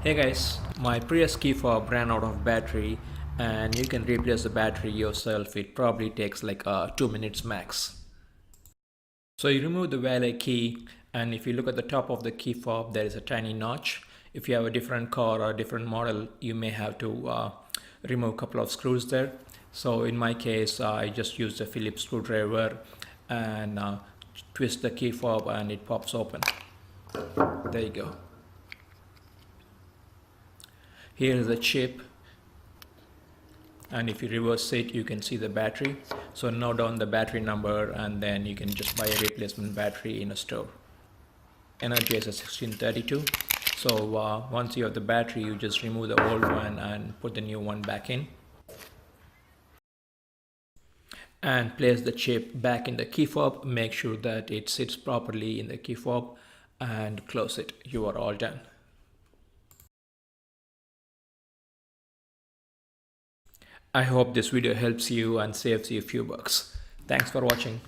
Hey guys, my Prius Key Fob ran out of battery and you can replace the battery yourself. It probably takes like 2 minutes max. So you remove the valet key, and if you look at the top of the key fob, there is a tiny notch. If you have a different car or a different model, you may have to remove a couple of screws there. So in my case, I just used a Phillips screwdriver and twist the key fob and it pops open. There you go. Here is the chip, and if you reverse it you can see the battery. So note down the battery number and then you can just buy a replacement battery in a store. Energy is a 1632. So once you have the battery, you just remove the old one and put the new one back in and place the chip back in the key fob. Make sure that it sits properly in the key fob and close it. You are all done. I hope this video helps you and saves you a few bucks. Thanks for watching.